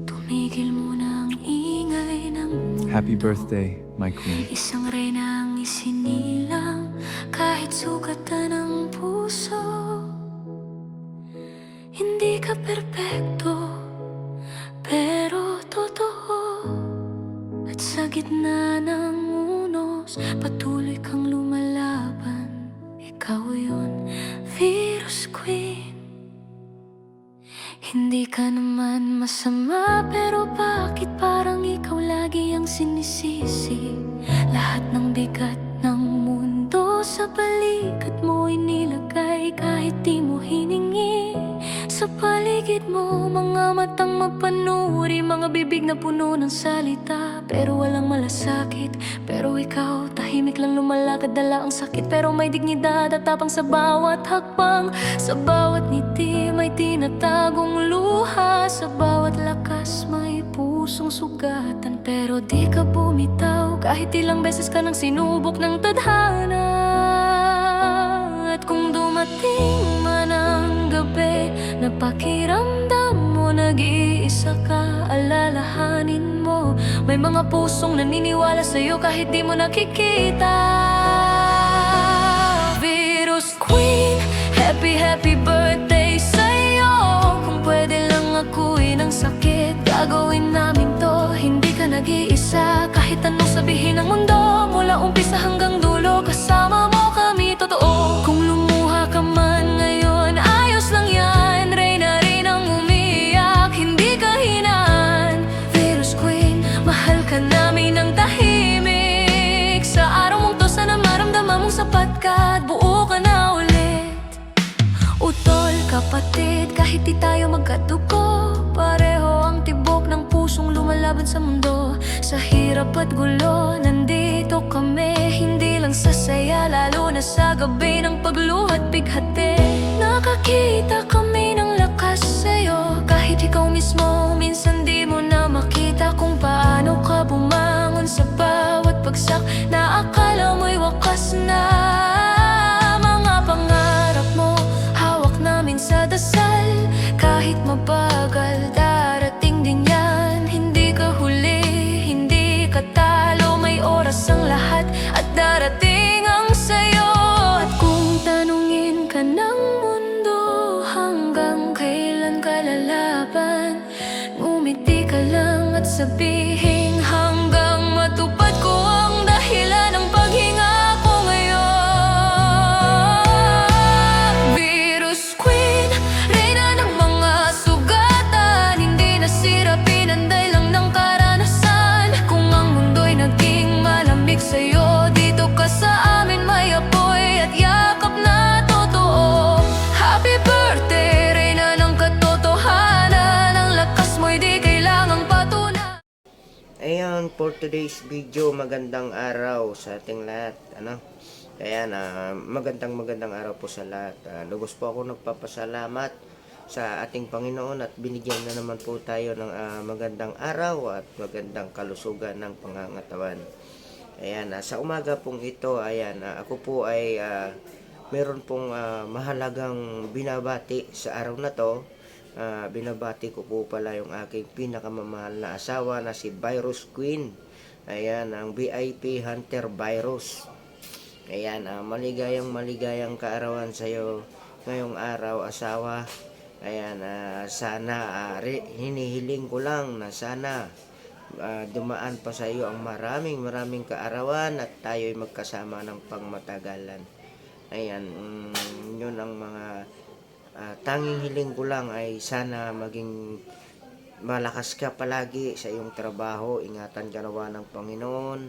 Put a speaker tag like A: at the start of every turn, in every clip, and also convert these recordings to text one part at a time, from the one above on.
A: tumigil muna ang ingay ng mundo.
B: Happy birthday, my queen.
A: Isang reyna ang isinilang kahit sugatan ng puso. Hindi ka perpekto, pero totoo. At sa gitna ng unos, patuloy kang lumalaban. Ikaw yun, Virus Queen. Hindi ka naman masama, pero bakit parang ikaw lagi ang sinisisi? Lahat ng bigat ng mundo sa paligid mo inilagay kahit di mo hiningi. Sa paligid mo, mga matang mapanuri, mga bibig na puno ng salita, pero walang malasakit. Pero ikaw, tahimik lang lumalakad, dala ang sakit, pero may dignidad at tapang sa bawat hakbang. Sa bawat ngiti may tinatagong luha, sa bawat lakas may pusong sugatan. Pero di ka bumitaw kahit ilang beses ka nang sinubok ng tadhana. At kung dumating man ang gabi na pakiramdam mo nag-iisa ka, alalahanin mo may mga pusong naniniwala sa'yo kahit di mo nakikita. Virus Queen, happy birthday sa'yo. Kung pwede lang akuin ang sakit, gagawin namin to. Hindi ka nag-iisa kahit anong sabihin ng mundo. Mula umpisa hanggang dulo, kasama mo kami, totoo. Kung lumuha ka man ngayon, ayos lang yan. Reyna rin ang umiyak, hindi ka hinaan. Virus Queen, mahal ka namin ng tahimik. Sa araw mong to, sana maramdaman mong sapat ka at buo ka na ulit. Utol, kapatid, kahit di tayo magkadugo, pareho ang tibok ng pusong lumalaban sa mundo. Sa hirap at gulo, nandito kami. Hindi lang sa saya, lalo na sa gabi ng pagluhat bighati. Nakakita kami ng lakas sa'yo, kahit ikaw mismo minsan di mo na makita kung paano ka bumangon sa bawat bagsak na akala mo'y wakas na. Mga pangarap mo, hawak namin sa dasal. Kahit mabagal, darating din yan. Hindi ka huli, hindi ka talo. May oras ang lahat at darating ang sayo. At kung tanungin ka ng mundo, hanggang kailan ka lalaban, ngumiti ka lang at sabihin hanggang matupad ko ang dahilan ng paghinga ko ngayon. Virus Queen, reyna ng mga sugatan, hindi nasira, pinanday lang ng karanasan. Kung ang mundo'y naging malamig sa'yo, dito ka sa amin may apoy at yakap na totoo. Happy birthday, reyna ng katotohanan. Ang lakas mo'y di kailangang patunan.
C: Ayan, for today's video, magandang araw sa ating lahat. Ayan, magandang araw po sa lahat. Lubos po ako nagpapasalamat sa ating Panginoon at binigyan na naman po tayo ng magandang araw at magandang kalusugan ng pangangatawan. Ayan, sa umaga pong ito, ayan, ako po ay meron pong mahalagang binabati sa araw na to. Binabati ko po pala yung aking pinakamamahal na asawa na si Virus Queen. Ayan, ang VIP Hunter Virus. Ayan, maligayang kaarawan sa iyo ngayong araw, asawa. Ayan, sana hinihiling ko lang na sana dumaan pa sa iyo ang maraming kaarawan at tayo'y magkasama ng pangmatagalan. Ayan, yun ang mga tanging hiling ko lang ay sana maging malakas ka palagi sa iyong trabaho. Ingatan ka nawa ng Panginoon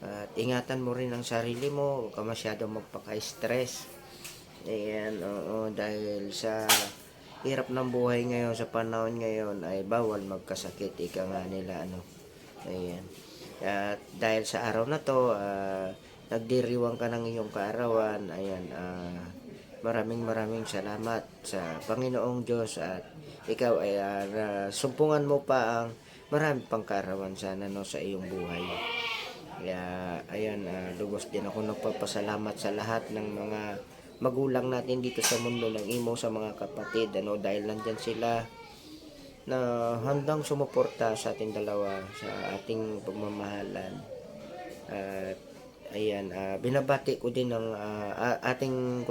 C: at ingatan mo rin ang sarili mo. Huwag ka masyadong magpaka-stress. Ayan, oo, dahil sa hirap ng buhay ngayon, sa panahon ngayon ay bawal magkasakit, ika nga nila, ayan. At dahil sa araw na to, nagdiriwang ka ng iyong kaarawan. Ayan, maraming salamat sa Panginoong Diyos at ikaw ay sumpungan mo pa ang marami pang kaarawan sana sa iyong buhay. Kaya ayan, lubos din ako nagpapasalamat sa lahat ng mga magulang natin dito sa mundo ng imo, sa mga kapatid, dahil nandyan sila na handang sumuporta sa ating dalawa sa ating pagmamahalan. At ayan, binabati ko din ng ating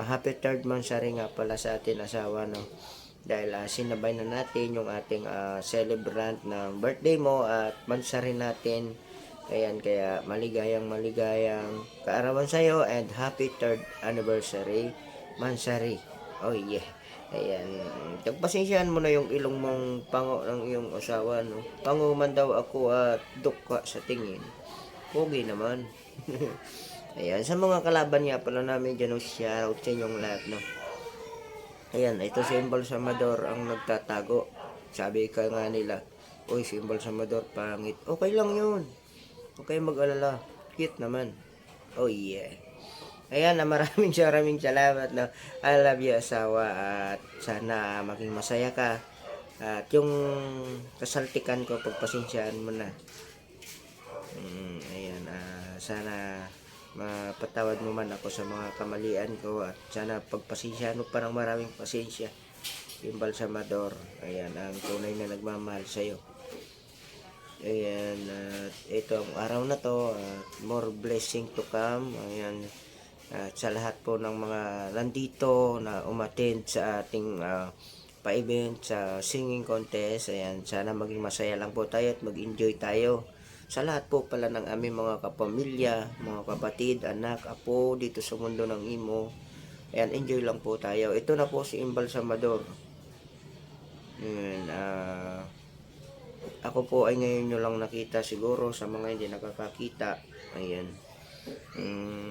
C: happy third monthsary nga pala sa ating asawa, no? Dahil sinabay na natin yung ating celebrant ng birthday mo at monthsary natin. Ayan, kaya maligayang kaarawan sa'yo and happy third anniversary monthsary. Oh yeah. Ayan, tagpasensyahan mo na yung ilong mong pango ng iyong asawa, no? Pango man daw ako at dukka sa tingin. Pogi naman. Ayan, sa mga kalaban nga pala namin dyan, shoutout sa inyong lahat, no? Ayan, ito si Embalsamador ang nagtatago. Sabi ka nga nila, uy, si Embalsamador pangit. Okay lang yun. Okay mag-alala. Cute naman. Oh yeah. Ayan, maraming salamat, no? I love you, asawa, at sana maging masaya ka. At yung kasaltikan ko, pagpasensyaan mo na. Ayan, sana mapatawad mo man ako sa mga kamalian ko at sana pagpasensyaan mo pa ng maraming pasensya. Yung Balsamador, ayan, ang tunay na nagmamahal sa'yo. Ayan, ito ang araw na to, more blessing to come. Ayan, at sa lahat po ng mga nandito na umattend sa ating pa-event sa singing contest, ayan, sana maging masaya lang po tayo at mag-enjoy tayo. Sa lahat po pala ng aming mga kapamilya, mga kapatid, anak, apo dito sa mundo ng Imo, ayan, enjoy lang po tayo. Ito na po si Embalsamador. Ayan, ako po ay ngayon nyo lang nakita siguro sa mga hindi nakakakita. Ayan.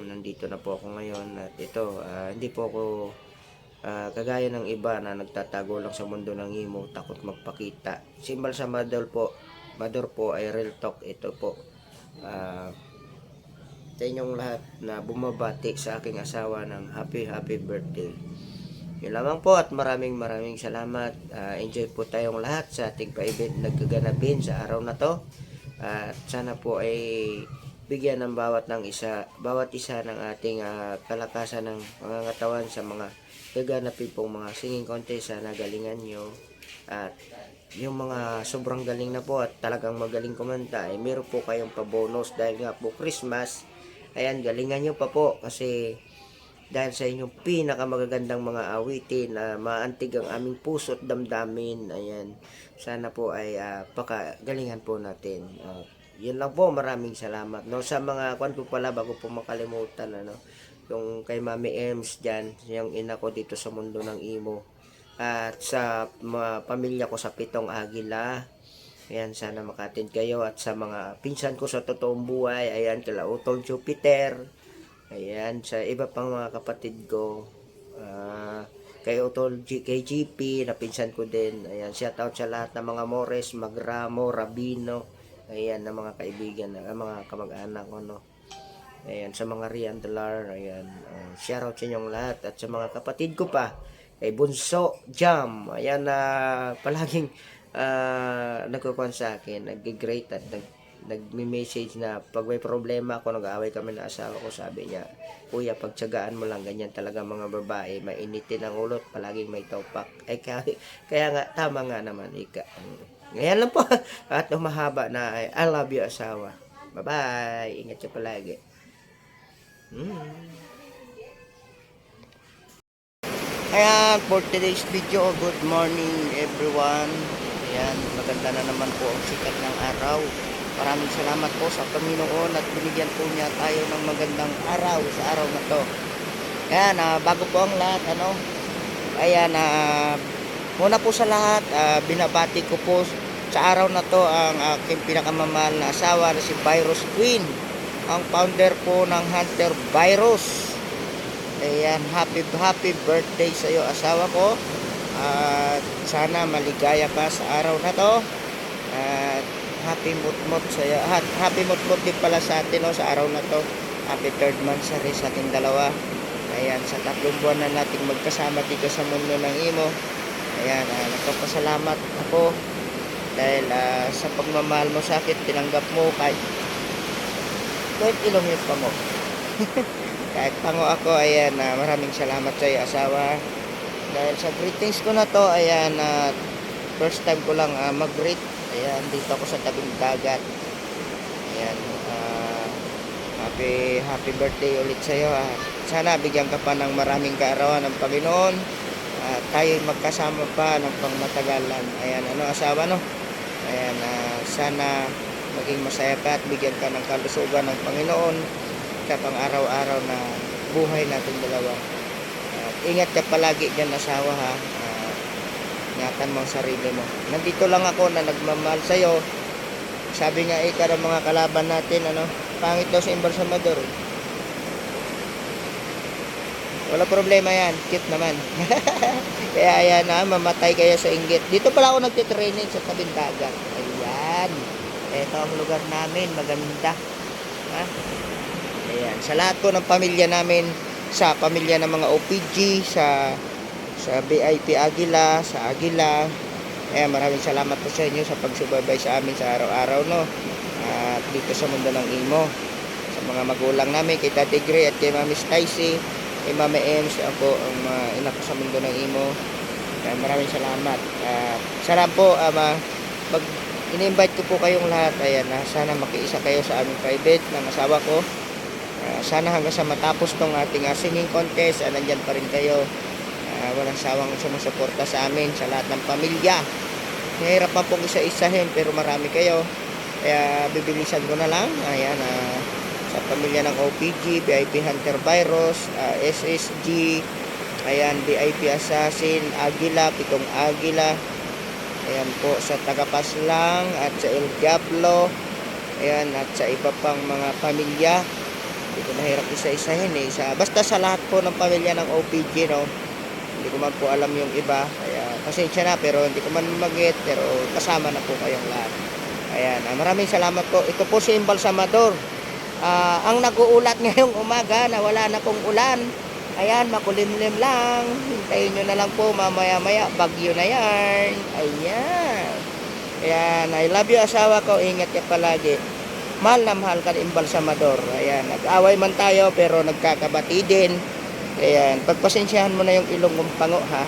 C: Nandito na po ako ngayon at ito, hindi po ako kagaya ng iba na nagtatago lang sa mundo ng Imo, takot magpakita. Si Embalsamador po ay real talk. Ito po sa inyong lahat na bumabati sa aking asawa ng happy birthday. Yun lamang po at maraming salamat. Enjoy po tayong lahat sa ating pa-event nagkaganapin sa araw na to. At sana po ay bigyan ng bawat isa ng ating kalakasan ng mga katawan sa mga gaganapin pong mga singing contest. Sana galingan nyo. At yung mga sobrang galing na po at talagang magaling kumanta, ay meron po kayong pabonus dahil nga po Christmas. Ayan, galingan nyo pa po kasi dahil sa inyong pinakamagagandang mga awitin na maantig ang aming puso at damdamin. Ayan, sana po ay pakagalingan po natin. Yun lang po, maraming salamat, no? Sa mga kwan po pala, bago po makalimutan, ano, yung kay Mami Ems dyan, yung ina ko dito sa mundo ng Imo, at sa mga pamilya ko sa Pitong Agila, ayan, sana makatid kayo. At sa mga pinsan ko sa totoong buhay, ayan, kila Utol Jupiter, ayan, sa iba pang mga kapatid ko, kay Utol kay GP na pinsan ko din, ayan, shoutout sa lahat ng mga Mores, Magramo, Rabino, ayan, na mga kaibigan, mga kamag-anak ko, no? Ayan, sa mga Riandalar, ayan, shoutout sa inyong lahat. At sa mga kapatid ko pa, kay Bunso Jam, ayan, na palaging nagkukuhan sa akin, nag-great at nagme-message na pag may problema ako, nag-aaway kami na asawa ko, sabi niya, kuya, pagtsagaan mo lang, ganyan talaga mga babae, mainitin ang ulot, palaging may topak. Ay, kaya nga, tama nga naman, ika. Ngayon lang po, at mahaba na, I love you, asawa. Bye-bye, ingat siya palagi. Ayan, for today's video, good morning everyone. Ayan, maganda na naman po ang sikat ng araw. Maraming salamat po sa Panginoon at binigyan po niya tayo ng magandang araw sa araw na to. Ayan, bago po ang lahat, ano, ayan, muna po sa lahat, binabati ko po sa araw na to ang aking pinakamamahal na asawa na si Virus Queen, ang founder po ng Hunter Virus. Ayan, happy birthday sa iyo, asawa ko. At sana maligaya ka sa araw na to. At happy mutmut sa iyo. Happy mutmut din pala sa atin, no, sa araw na to. Happy third monthsary sa ating dalawa. Ayan, sa 3 buwan na nating magkasama dito sa mundo ng Imo. Ayan, nagpapasalamat ako dahil sa pagmamahal mo sa akin, tinanggap mo kahit ilong yung pango. Kahit pango ako, ayan, maraming salamat sa iyo, asawa. Dahil sa greetings ko na to, ayan, first time ko lang mag-greet. Ayan, dito ako sa tabing dagat. Ayan, happy birthday ulit sa iyo. Sana bigyan ka pa ng maraming kaarawan ng Panginoon. Tayo magkasama pa ng pangmatagalan. Ayan, asawa, no? Ayan, sana maging masaya ka at bigyan ka ng kalusugan ng Panginoon sa pang-araw-araw na buhay natin dalawa. Ingat ka palagi dyan, asawa, ha. Ingatan mo ang sarili mo. Nandito lang ako na nagmamahal sa'yo. Sabi nga ika ng mga kalaban natin, pangit daw sa embalsamador. Wala problema yan, cute naman. Kaya ayan, mamatay kayo sa inggit. Dito pala ako nagtitraining sa tabing dagat. Ayan, ito ang lugar namin, maganda. Ayan, sa lahat ko ng pamilya namin, sa pamilya ng mga OPG, sa BIP Agila, sa Agila. Ayan, maraming salamat po sa inyo sa pagsubaybay sa amin sa araw-araw, no? At dito sa mundo ng Imo, sa mga magulang namin, kay Tate Gray at kay Mami Stacy, kay Mami Ems, ako ang ina ko sa mundo ng Imo. Ayan, maraming salamat. Salamat po, ini-invite ko po kayong lahat. Ayan, sana makiisa kayo sa aming private ng asawa ko. Sana hanggang sa matapos tong ating singing contest, nandyan pa rin kayo. Walang sawang sumusuporta sa amin, sa lahat ng pamilya. Mahirap pa pong isa-isahin, pero marami kayo. Kaya bibilisan ko na lang. Ayan, sa pamilya ng OPG, VIP Hunter Virus, SSG, ayan, VIP Assassin, Agila, Pitong Agila. Ayan po, sa Tagapaslang at sa El Diablo. Ayan, at sa iba pang mga pamilya. Hindi ko mahirap isa-isahin, basta sa lahat po ng pamilya ng OPG, no? Hindi ko man po alam yung iba. Kaya pasensya na, pero hindi ko man mag-get, pero kasama na po kayong lahat. Ayan, maraming salamat po. Ito po si Embalsamador. Ang nag-uulat ngayong umaga na wala na pong ulan. Ayan, makulimlim lang. Hintayin nyo na lang po, mamaya-maya, bagyo na yan. Ayan. Ayan, I love you, asawa ko. Ingat ka palagi. Mahal na mahal ka ni Embalsamador. Ayan, nag-away man tayo, pero nagkakabati din. Ayan, pagpasensyahan mo na yung ilong mong pango, ha.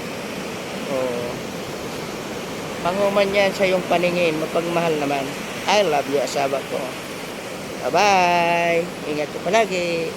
C: Pango man yan sa yung paningin, mapagmahal naman. I love you, asawa ko. Bye-bye. Ingat ka palagi.